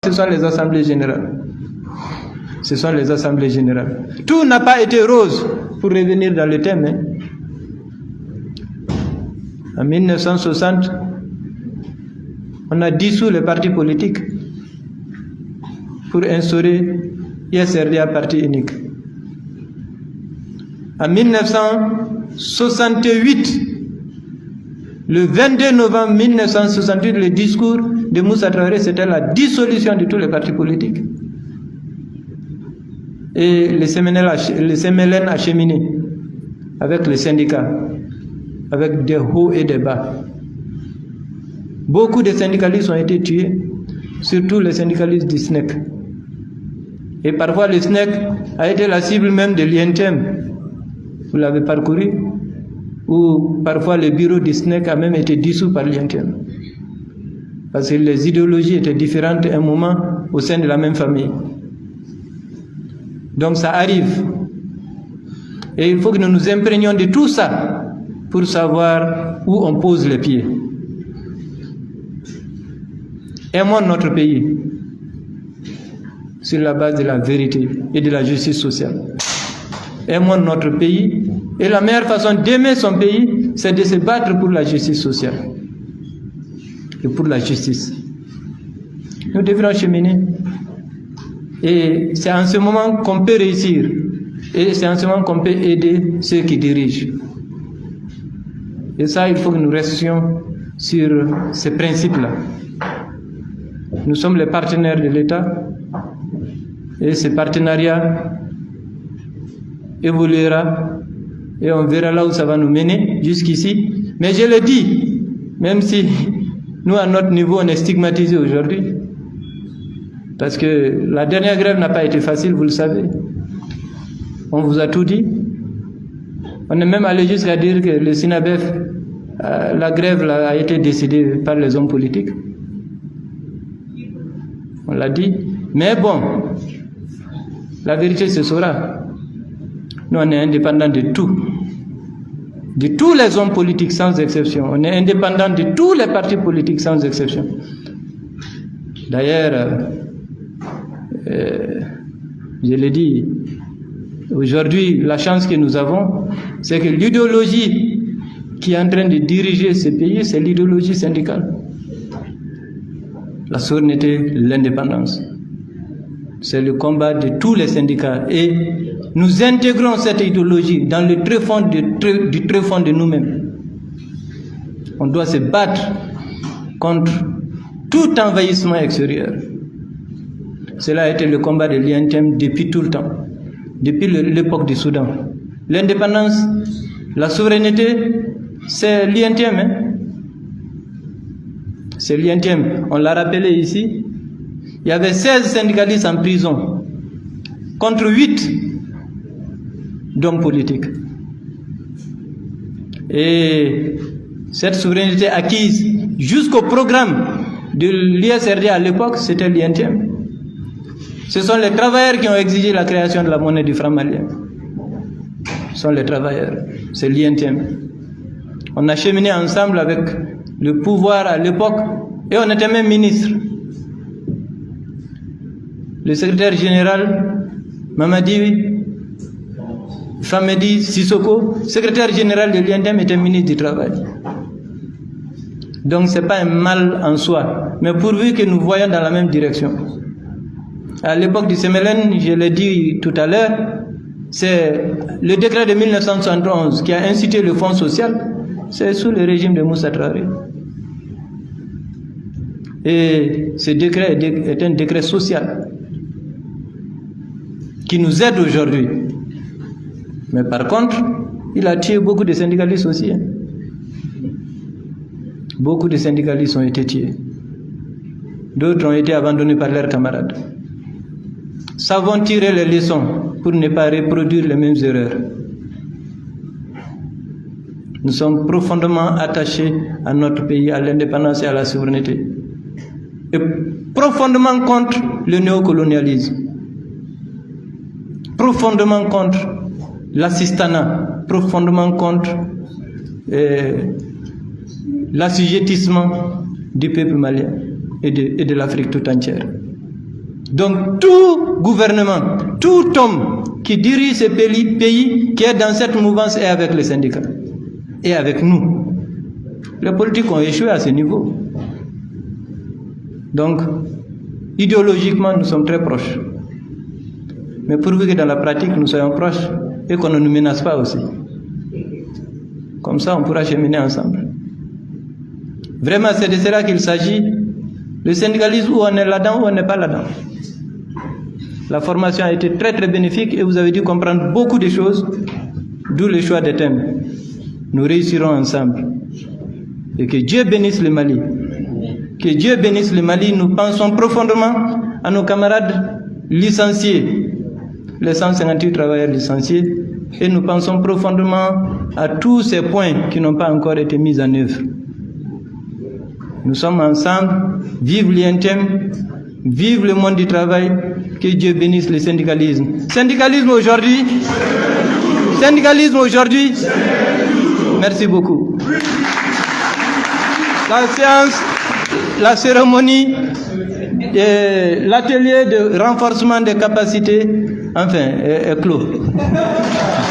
Ce sont les assemblées générales. Ce sont les assemblées générales. Tout n'a pas été rose, pour revenir dans le thème. En 1960, on a dissous les partis politiques pour instaurer ISRDA parti unique. En 1968, le 22 novembre 1968, le discours de Moussa Traoré, c'était la dissolution de tous les partis politiques. Et les CMLN a cheminé avec les syndicats, avec des hauts et des bas. Beaucoup de syndicalistes ont été tués, surtout les syndicalistes du SNEC. Et parfois le SNEC a été la cible même de l'INTM. Vous l'avez parcouru, ou parfois le bureau du SNEC a même été dissous par l'INTM. Parce que les idéologies étaient différentes à un moment au sein de la même famille. Donc ça arrive. Et il faut que nous nous imprégnions de tout ça pour savoir où on pose les pieds. Aimons notre pays sur la base de la vérité et de la justice sociale. Aimons notre pays, et la meilleure façon d'aimer son pays, c'est de se battre pour la justice sociale et pour la justice. Nous devrons cheminer, et c'est en ce moment qu'on peut réussir, et c'est en ce moment qu'on peut aider ceux qui dirigent. Et ça, il faut que nous restions sur ces principes-là. Nous sommes les partenaires de l'État, et ce partenariat évoluera et on verra là où ça va nous mener jusqu'ici. Mais je le dis, même si nous à notre niveau on est stigmatisés aujourd'hui, parce que la dernière grève n'a pas été facile, vous le savez. On vous a tout dit. On est même allé jusqu'à dire que le SINABEF, la grève là, a été décidée par les hommes politiques. On l'a dit. Mais bon, la vérité se saura. Nous, on est indépendants de tout. De tous les hommes politiques sans exception. On est indépendants de tous les partis politiques sans exception. D'ailleurs, je l'ai dit, aujourd'hui, la chance que nous avons, c'est que l'idéologie qui est en train de diriger ce pays, c'est l'idéologie syndicale. La souveraineté, l'indépendance. C'est le combat de tous les syndicats. Et nous intégrons cette idéologie dans le très fond du très fond de nous-mêmes. On doit se battre contre tout envahissement extérieur. Cela a été le combat de l'INTM depuis tout le temps, depuis l'époque du Soudan. L'indépendance, la souveraineté, c'est l'INTM. C'est l'INTM. On l'a rappelé ici. Il y avait 16 syndicalistes en prison contre 8 d'hommes politiques. Et cette souveraineté acquise jusqu'au programme de l'ISRDA à l'époque, c'était l'INTM. Ce sont les travailleurs qui ont exigé la création de la monnaie du franc malien. Ce sont les travailleurs. C'est l'INTM. On a cheminé ensemble avec le pouvoir à l'époque et on était même ministre. Le secrétaire général Mamadi Famedi Sissoko, secrétaire général de l'INTM, était ministre du Travail. Donc ce n'est pas un mal en soi, mais pourvu que nous voyons dans la même direction. À l'époque du CMLN, je l'ai dit tout à l'heure, c'est le décret de 1971 qui a incité le Fonds social, c'est sous le régime de Moussa Traoré. Et ce décret est un décret social qui nous aide aujourd'hui. Mais par contre, il a tué beaucoup de syndicalistes aussi. Beaucoup de syndicalistes ont été tués. D'autres ont été abandonnés par leurs camarades. Savons tirer les leçons pour ne pas reproduire les mêmes erreurs. Nous sommes profondément attachés à notre pays, à l'indépendance et à la souveraineté. Et profondément contre le néocolonialisme. Profondément contre l'assistanat, profondément contre l'assujettissement du peuple malien et de l'Afrique tout entière. Donc tout gouvernement, tout homme qui dirige ce pays, qui est dans cette mouvance est avec les syndicats et avec nous. Les politiques ont échoué à ce niveau. Donc, idéologiquement, nous sommes très proches. Mais pourvu que dans la pratique, nous soyons proches et qu'on ne nous menace pas aussi. Comme ça, on pourra cheminer ensemble. Vraiment, c'est de cela qu'il s'agit. Le syndicalisme, où on est là-dedans, ou on n'est pas là-dedans. La formation a été très très bénéfique et vous avez dû comprendre beaucoup de choses, d'où le choix des thèmes. Nous réussirons ensemble. Et que Dieu bénisse le Mali. Que Dieu bénisse le Mali. Nous pensons profondément à nos camarades licenciés, les 158 travailleurs licenciés, et nous pensons profondément à tous ces points qui n'ont pas encore été mis en œuvre. Nous sommes ensemble, vive l'INTM, vive le monde du travail, que Dieu bénisse le syndicalisme. Syndicalisme aujourd'hui. Syndicalisme aujourd'hui. Merci beaucoup. La séance, la cérémonie, l'atelier de renforcement des capacités, enfin, est clos.